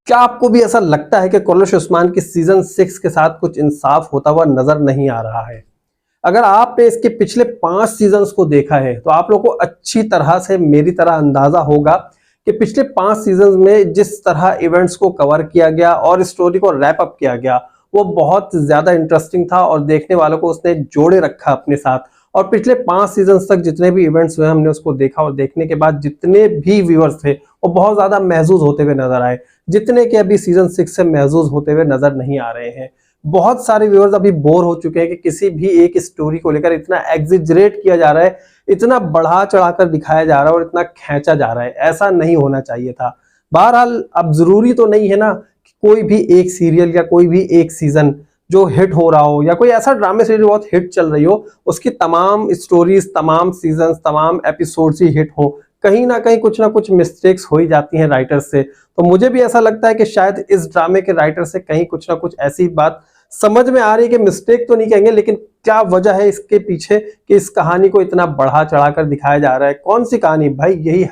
क्या आपको भी ऐसा लगता है कि कुरैश उस्मान की सीजन 6 के साथ कुछ इंसाफ होता हुआ नजर नहीं आ रहा है? अगर आपने इसके पिछले 5 सीजन्स को देखा है तो आप लोगों को अच्छी तरह से मेरी तरह अंदाजा होगा कि पिछले 5 सीजन्स में जिस तरह इवेंट्स को कवर किया गया और स्टोरी को रैप अप किया गया वो बहुत ज्यादा इंटरेस्टिंग था और देखने वालों को उसने जोड़े रखा अपने साथ। और पिछले 5 सीजन्स तक जितने भी इवेंट्स हुए हमने उसको देखा और देखने के बाद जितने भी व्यूअर्स थे वो बहुत ज्यादा महजूज होते हुए नजर आए, जितने के अभी सीजन 6 से महजूज होते हुए नजर नहीं आ रहे हैं। बहुत सारे व्यूअर्स अभी बोर हो चुके हैं कि किसी भी एक स्टोरी को लेकर इतना एग्जिजरेट किया जा रहा है, इतना बढ़ा चढ़ाकर दिखाया जा रहा है और इतना खींचा जा रहा है। ऐसा नहीं होना चाहिए था। बहरहाल अब जरूरी तो नहीं है ना कि कोई भी एक सीरियल या कोई भी एक सीजन जो हिट हो रहा हो या कोई ऐसा ड्रामा सीरीज बहुत हिट चल रही हो उसकी तमाम स्टोरीज, तमाम सीजन्स, तमाम एपिसोड्स ही हिट हो। कहीं ना कहीं कुछ ना कुछ मिस्टेक्स हो ही जाती हैं राइटर्स से। तो मुझे भी ऐसा लगता है कि शायद इस ड्रामे के राइटर से कहीं कुछ ना कुछ ऐसी बात समझ में आ रही है कि मिस्टेक तो नहीं कहेंगे, लेकिन क्या वजह है इसके पीछे कि इस कहानी को इतना बढ़ा चढ़ाकर दिखाया जा रहा है। कौन सी कहानी भाई? यही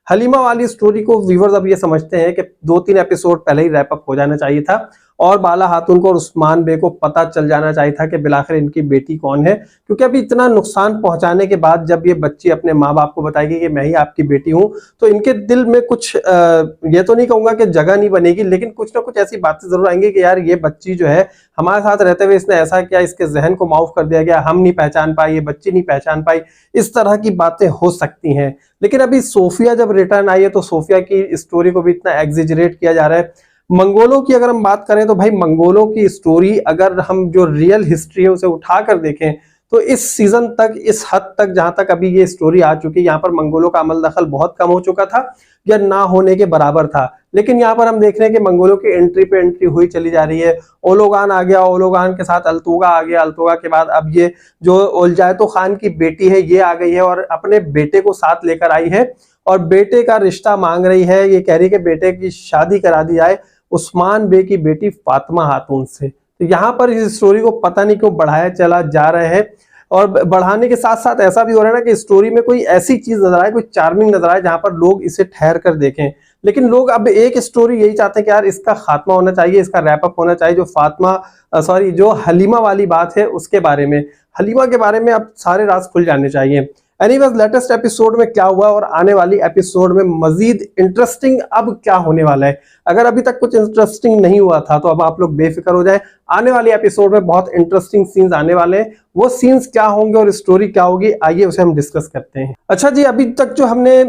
हलीमा वाली स्टोरी को व्यूवर्स अब ये समझते हैं कि 2-3 एपिसोड पहले ही रैप अप हो जाना चाहिए था और बाला खातून को और उस्मान बे को पता चल जाना चाहिए था कि बिलाखिर इनकी बेटी कौन है। क्योंकि अभी इतना नुकसान पहुंचाने के बाद जब ये बच्ची अपने माँ बाप को बताएगी कि मैं ही आपकी बेटी हूं, तो इनके दिल में कुछ ये तो नहीं कहूंगा कि जगह नहीं बनेगी, लेकिन कुछ ना कुछ ऐसी बातें जरूर आएंगी कि यार ये बच्ची जो है हमारे साथ रहते हुए इसने ऐसा किया, इसके जहन को माफ कर दिया गया, हम नहीं पहचान पाए, ये बच्ची नहीं पहचान पाई, इस तरह की बातें हो सकती हैं। लेकिन अभी सोफिया जब रिटर्न आई है तो सोफिया की स्टोरी को भी इतना एग्जिजरेट किया जा रहा है। मंगोलों की अगर हम बात करें तो भाई मंगोलों की स्टोरी अगर हम जो रियल हिस्ट्री है उसे उठाकर देखें तो इस सीजन तक, इस हद तक जहां तक अभी ये स्टोरी आ चुकी है, यहाँ पर मंगोलों का अमल दखल बहुत कम हो चुका था या ना होने के बराबर था। लेकिन यहाँ पर हम देख रहे हैं कि मंगोलों की एंट्री पे एंट्री हुई चली जा रही है। ओलोगान आ गया, ओलोगान के साथ अल्तुगा आ गया, अल्तुगा के बाद अब ये जो उलजायतो खान की बेटी है ये आ गई है और अपने बेटे को साथ लेकर आई है और बेटे का रिश्ता मांग रही है। ये कह रही है कि बेटे की शादी करा दी जाए उस्मान बे की बेटी फातिमा खातून से। तो यहाँ पर इस स्टोरी को पता नहीं क्यों बढ़ाया चला जा रहा है और बढ़ाने के साथ साथ ऐसा भी हो रहा है ना कि स्टोरी में कोई ऐसी चीज नजर आए, कोई चार्मिंग नजर आए जहां पर लोग इसे ठहर कर देखें। लेकिन लोग अब एक स्टोरी यही चाहते हैं कि यार इसका खात्मा होना चाहिए, इसका रैप अप होना चाहिए। जो हलीमा वाली बात है उसके बारे में, हलीमा के बारे में अब सारे राज खुल जाने चाहिए। एनीवेज लेटेस्ट एपिसोड में क्या हुआ और आने वाली एपिसोड में मजीद इंटरेस्टिंग अब क्या होने वाला है। अगर अभी तक कुछ इंटरेस्टिंग नहीं हुआ था तो अब आप लोग बेफिक्र हो जाए, आने वाली एपिसोड में बहुत इंटरेस्टिंग सीन्स आने वाले हैं। वो सीन्स क्या होंगे और स्टोरी क्या होगी, आइए उसे हम डिस्कस करते हैं। अच्छा जी, अभी तक जो हमने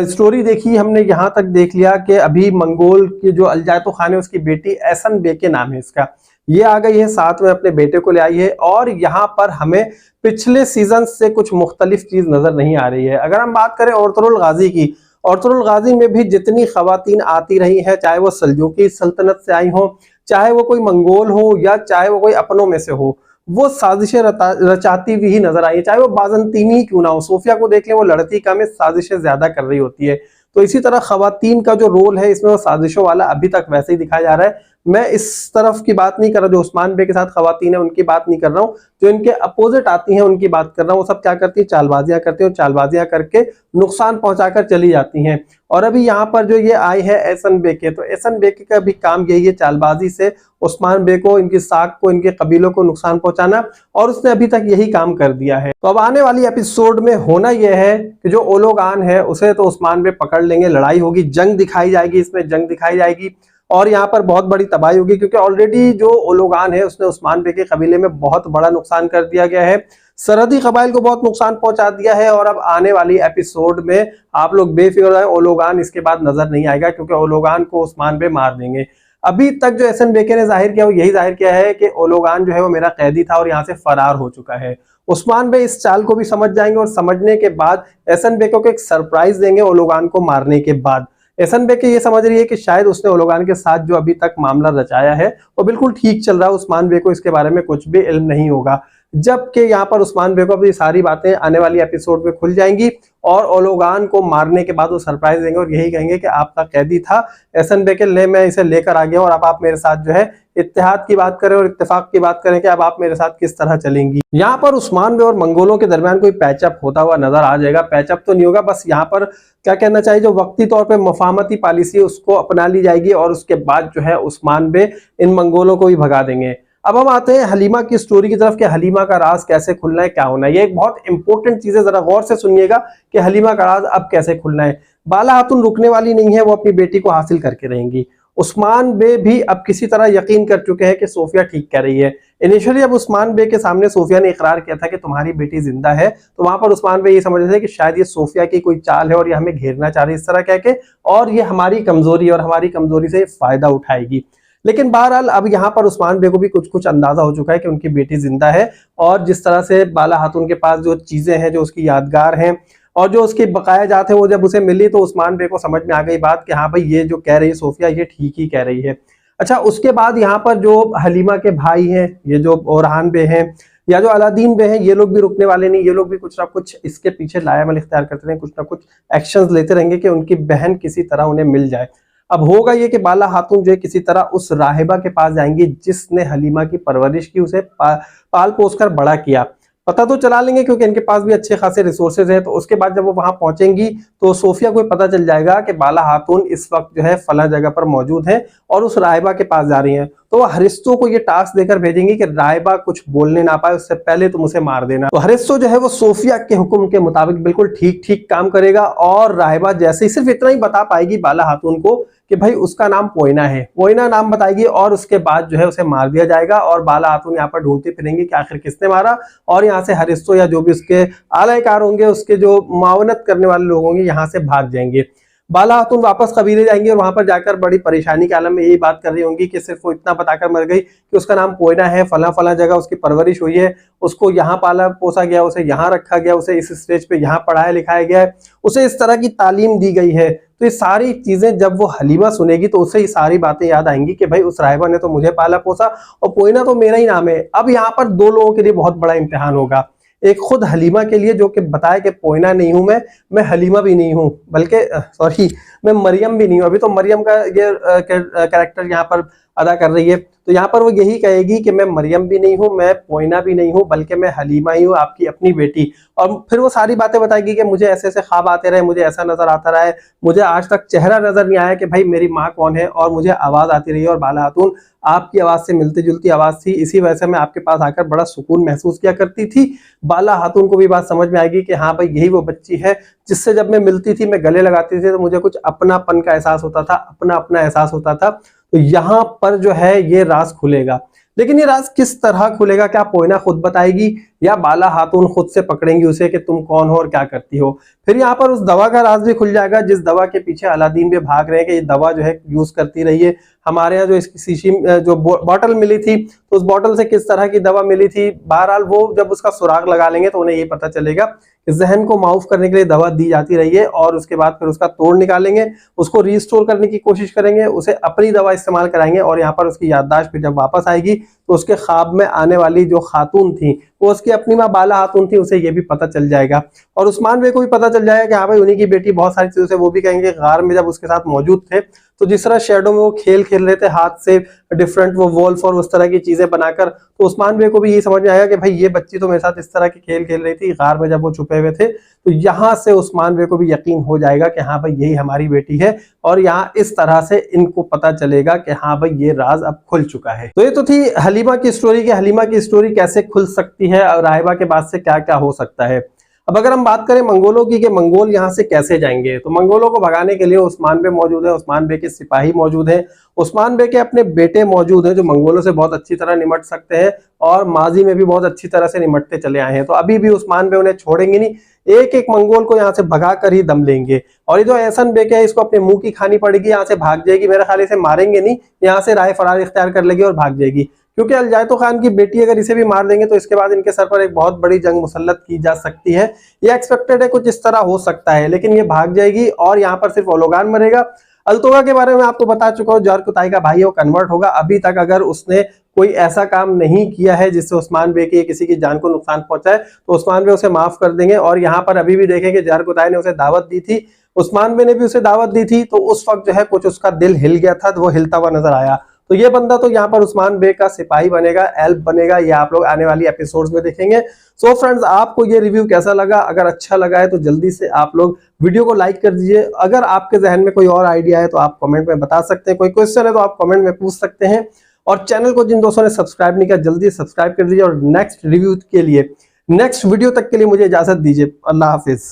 स्टोरी देखी, हमने यहाँ तक देख लिया कि अभी मंगोल की जो अल्जायतो खान है उसकी बेटी एहसन बे के नाम है इसका, ये आ गई है, साथ में अपने बेटे को ले आई है। और यहाँ पर हमें पिछले सीजन से कुछ मुख्तलिफ चीज नजर नहीं आ रही है। अगर हम बात करें औरतुल गाजी की, औरतुल गाजी में भी जितनी खवातीन आती रही है, चाहे वो सल्जूकी सल्तनत से आई हो, चाहे वो कोई मंगोल हो या चाहे वो कोई अपनों में से हो, वो साजिशें रचाती हुई ही नजर आई है, चाहे वो बाजंतीनी ही क्यों ना हो। सोफिया को देख लें, वो लड़ती कम है, साजिशें ज्यादा कर रही होती है। तो इसी तरह खवातीन का जो रोल है इसमें वो साजिशों वाला अभी तक वैसे ही दिखाया जा रहा है। मैं इस तरफ की बात नहीं कर रहा जो उस्मान बे के साथ खवातीन है उनकी बात नहीं कर रहा हूँ, जो इनके अपोजिट आती हैं उनकी बात कर रहा हूँ। वो सब क्या करती है, चालबाजियां करती है और चालबाजियां करके नुकसान पहुंचाकर चली जाती हैं। और अभी यहाँ पर जो ये आई है एहसन बे के, तो एहसन बे के का भी काम यही है, चालबाजी से उस्मान बे को, इनकी साख को, इनके कबीलों को नुकसान पहुंचाना, और उसने अभी तक यही काम कर दिया है। तो अब आने वाली एपिसोड में होना यह है कि जो ओलोगान है उसे तो उस्मान बे पकड़ लेंगे, लड़ाई होगी, जंग दिखाई जाएगी, इसमें जंग दिखाई जाएगी और यहाँ पर बहुत बड़ी तबाही होगी। क्योंकि ऑलरेडी जो ओलोगान है उसने उस्मान बे के कबीले में बहुत बड़ा नुकसान कर दिया गया है, सरहदी कबाइल को बहुत नुकसान पहुंचा दिया है। और अब आने वाली एपिसोड में आप लोग बेफिक्र रहे, ओलोगान इसके बाद नजर नहीं आएगा क्योंकि ओलोगान को उस्मान बे मार देंगे। अभी तक जो एहसन बेके ने जाहिर किया वो यही जाहिर किया है कि ओलोगान जो है वो मेरा कैदी था और यहाँ से फरार हो चुका है। उस्मान बे इस चाल को भी समझ जाएंगे और समझने के बाद एहसन बेके को एक सरप्राइज देंगे ओलोगान को मारने के बाद। एहसन बेके ये समझ रही है कि शायद उसने ओलोगान के साथ जो अभी तक मामला रचाया है वो बिल्कुल ठीक चल रहा है, उस्मान बे को इसके बारे में कुछ भी इल्म नहीं होगा। जबकि यहाँ पर उस्मान बे को अपनी सारी बातें आने वाली एपिसोड में खुल जाएंगी और ओलोगान को मारने के बाद वो सरप्राइज देंगे और यही कहेंगे कि आपका कैदी था एहसन बे के, ले मैं इसे लेकर आ गया और अब आप मेरे साथ जो है इत्तेहाद की बात करें और इत्तेफाक की बात करें कि अब आप मेरे साथ किस तरह चलेंगी। यहाँ पर उस्मान बे और मंगोलों के दरमियान कोई पैचअप होता हुआ नजर आ जाएगा। पैचअप तो नहीं होगा, बस यहाँ पर क्या कहना चाहिए, जो वक्ती तौर पे मफाहमती पॉलिसी है उसको अपना ली जाएगी और उसके बाद जो है उस्मान बे इन मंगोलों को भी भगा देंगे। अब हम आते हैं हलीमा की स्टोरी की तरफ कि हलीमा का राज कैसे खुलना है, क्या होना है। ये एक बहुत इंपॉर्टेंट चीज है, जरा गौर से सुनिएगा कि हलीमा का राज अब कैसे खुलना है। बाला खातून रुकने वाली नहीं है, वो अपनी बेटी को हासिल करके रहेंगी। उस्मान बे भी अब किसी तरह यकीन कर चुके हैं कि सोफिया ठीक कह रही है। इनिशियली अब उस्मान बे के सामने सोफिया ने इकरार किया था कि तुम्हारी बेटी जिंदा है, तो वहां पर उस्मान बे ये समझ रहे थे कि शायद ये सोफिया की कोई चाल है और ये हमें घेरना चाह रही है इस तरह कह के, और ये हमारी कमजोरी और हमारी कमजोरी से फायदा उठाएगी। लेकिन बहरहाल अब यहाँ पर उस्मान बे को भी कुछ कुछ अंदाजा हो चुका है कि उनकी बेटी जिंदा है, और जिस तरह से बाला खातून के पास जो चीजें हैं जो उसकी यादगार हैं और जो उसकी बकाया जात है वो जब उसे मिली तो उस्मान बे को समझ में आ गई बात कि हाँ भाई ये जो कह रही है सोफिया ये ठीक ही कह रही है। अच्छा, उसके बाद यहाँ पर जो हलीमा के भाई हैं, ये जो ओरहान बे हैं या जो अलादीन बे हैं, ये लोग भी रुकने वाले नहीं। ये लोग भी कुछ ना कुछ इसके पीछे लायामल इख्तियार करते रहेंगे, कुछ ना कुछ एक्शंस लेते रहेंगे कि उनकी बहन किसी तरह उन्हें मिल जाए। अब होगा ये कि बाला खातून जो है किसी तरह उस राहिबा के पास जाएंगी जिसने हलीमा की परवरिश की, उसे पाल पोस कर बड़ा किया। पता तो चला लेंगे क्योंकि इनके पास भी अच्छे खासे रिसोर्सेज हैं। तो उसके बाद जब वो वहां पहुंचेंगी तो सोफिया को पता चल जाएगा कि बाला खातून इस वक्त जो है फला जगह पर मौजूद है और उस राहिबा के पास जा रही हैं। तो वो हरिस्तों को ये टास्क देकर भेजेंगी कि राहिबा कुछ बोलने ना पाए उससे पहले तुम उसे मार देना। तो हरिस्तो जो है वो सोफिया के हुक्म के मुताबिक बिल्कुल ठीक ठीक काम करेगा और राहिबा जैसे ही सिर्फ इतना ही बता पाएगी बाला खातून को कि भाई उसका नाम पोइना है, पोइना नाम बताएगी और उसके बाद जो है उसे मार दिया जाएगा। और बाला खातून यहाँ पर ढूंढती फिरेंगी कि आखिर किसने मारा, और यहाँ से हरिस्तो या जो भी उसके आलाकार होंगे, उसके जो मावनत करने वाले लोग होंगे, यहाँ से भाग जाएंगे। बाला खातून वापस कबीले जाएंगे और वहां पर जाकर बड़ी परेशानी के आलम में यही बात कर रही होंगी कि सिर्फ वो इतना बताकर मर गई कि उसका नाम पोइना है, फला फला जगह उसकी परवरिश हुई है, उसको यहाँ पाला पोसा गया, उसे यहाँ रखा गया, उसे इस स्टेज पे यहाँ पढ़ाया लिखाया गया है, उसे इस तरह की तालीम दी गई है। तो ये सारी चीजें जब वो हलीमा सुनेगी तो उसे ये सारी बातें याद आएंगी कि भाई उस राहिबा ने तो मुझे पाला पोसा और पोइना तो मेरा ही नाम है। अब यहाँ पर दो लोगों के लिए बहुत बड़ा इम्तिहान होगा। एक खुद हलीमा के लिए जो कि बताया कि पोइना नहीं हूं मैं हलीमा भी नहीं हूं, बल्कि सॉरी मैं मरियम भी नहीं हूं। अभी तो मरियम का ये कैरेक्टर यहाँ पर अदा कर रही है, तो यहाँ पर वो यही कहेगी कि मैं मरियम भी नहीं हूं, मैं पोइना भी नहीं हूं, बल्कि मैं हलीमा ही हूं, आपकी अपनी बेटी। और फिर वो सारी बातें बताएगी कि मुझे ऐसे ऐसे ख्वाब आते रहे, मुझे ऐसा नजर आता रहा है, मुझे आज तक चेहरा नजर नहीं आया कि भाई मेरी माँ कौन है, और मुझे आवाज आती रही है और बाला खातून आपकी आवाज से मिलती जुलती आवाज थी, इसी वजह से मैं आपके पास आकर बड़ा सुकून महसूस किया करती थी। बाला खातून को भी बात समझ में आएगी कि हाँ भाई यही वो बच्ची है जिससे जब मैं मिलती थी, मैं गले लगाती थी तो मुझे कुछ अपनापन का एहसास होता था, अपना अपना एहसास होता था। तो यहाँ पर जो है ये राज खुलेगा। लेकिन ये राज किस तरह खुलेगा, क्या पोइना खुद बताएगी या बाला खातून खुद से पकड़ेंगी उसे कि तुम कौन हो और क्या करती हो। फिर यहाँ पर उस दवा का राज भी खुल जाएगा जिस दवा के पीछे अलादीन भी भाग रहे हैं कि ये दवा जो है यूज करती रही है। हमारे यहाँ जो इसकी शीशी जो बॉटल मिली थी तो उस बॉटल से किस तरह की दवा मिली थी, बहरहाल वो जब उसका सुराग लगा लेंगे तो उन्हें ये पता चलेगा कि जहन को माउफ करने के लिए दवा दी जाती रही है, और उसके बाद फिर उसका तोड़ निकालेंगे, उसको रीस्टोर करने की कोशिश करेंगे, उसे अपनी दवा इस्तेमाल कराएंगे और यहाँ पर उसकी याददाश्त फिर जब वापस आएगी तो उसके ख्वाब में आने वाली जो खातून थी वो उसकी अपनी माँ बाला खातून थी, उसे ये भी पता चल जाएगा। और उस्मान बे को भी पता चल जाएगा कि हाँ भाई उन्हीं की बेटी बहुत सारी चीजों से, वो भी कहेंगे गार में जब उसके साथ मौजूद थे तो जिस तरह शेडो में वो खेल खेल रहे थे हाथ से डिफरेंट वो वॉल्फ और उस तरह की चीजें बनाकर, तो उस्मान बे को भी ये समझ में आएगा कि भाई ये बच्ची तो मेरे साथ इस तरह के खेल खेल रही थी गार में जब वो छुपे हुए थे। तो यहाँ से उस्मान बे को भी यकीन हो जाएगा कि हाँ भाई यही हमारी बेटी है, और यहाँ इस तरह से इनको पता चलेगा कि हाँ भाई ये राज अब खुल चुका है। तो ये तो थी हलीमा की स्टोरी, कि हलीमा की स्टोरी कैसे खुल सकती है और राहिबा के बाद से क्या क्या हो सकता है। अब अगर हम बात करें मंगोलों की कि मंगोल यहाँ से कैसे जाएंगे, तो मंगोलों को भगाने के लिए उस्मान बे मौजूद है, उस्मान बे के सिपाही मौजूद हैं, उस्मान बे के अपने बेटे मौजूद हैं जो मंगोलों से बहुत अच्छी तरह निमट सकते हैं और माजी में भी बहुत अच्छी तरह से निमटते चले आए हैं। तो अभी भी उस्मान बे उन्हें छोड़ेंगे नहीं, एक एक मंगोल को यहाँ से भगा कर ही दम लेंगे। और ये जो एहसन बे है इसको अपने मुंह की खानी पड़ेगी, यहाँ से भाग जाएगी, मेरे ख्याल से मारेंगे नहीं, यहाँ से राय फरार इख्तियार कर लेगी और भाग जाएगी। क्योंकि अलजायतो खान की बेटी अगर इसे भी मार देंगे तो इसके बाद इनके सर पर एक बहुत बड़ी जंग मुसल्लत की जा सकती है। ये एक्सपेक्टेड है, कुछ इस तरह हो सकता है, लेकिन ये भाग जाएगी और यहाँ पर सिर्फ ओलोगान मरेगा। अल्तोगा के बारे में आपको बता चुका हूँ, जर कुताई का भाई वो कन्वर्ट होगा। अभी तक अगर उसने कोई ऐसा काम नहीं किया है जिससे उस्मान बे की किसी की जान को नुकसान पहुंचाए, तो उस्मान बे उसे माफ कर देंगे। और यहाँ पर अभी भी देखेंगे जहर कुताई ने उसे दावत दी थी, उस्मान बे ने भी उसे दावत दी थी, तो उस वक्त जो है कुछ उसका दिल हिल गया था, तो वो हिलता हुआ नजर आया। तो ये बंदा तो यहाँ पर उस्मान बे का सिपाही बनेगा, एल्फ बनेगा, ये आप लोग आने वाली एपिसोड्स में देखेंगे। सो फ्रेंड्स, आपको ये रिव्यू कैसा लगा? अगर अच्छा लगा है तो जल्दी से आप लोग वीडियो को लाइक कर दीजिए। अगर आपके जहन में कोई और आइडिया है तो आप कमेंट में बता सकते हैं, कोई क्वेश्चन है तो आप कमेंट में पूछ सकते हैं। और चैनल को जिन दोस्तों ने सब्सक्राइब नहीं किया जल्दी सब्सक्राइब कर दीजिए। और नेक्स्ट रिव्यू के लिए, नेक्स्ट वीडियो तक के लिए मुझे इजाजत दीजिए। अल्लाह हाफिज।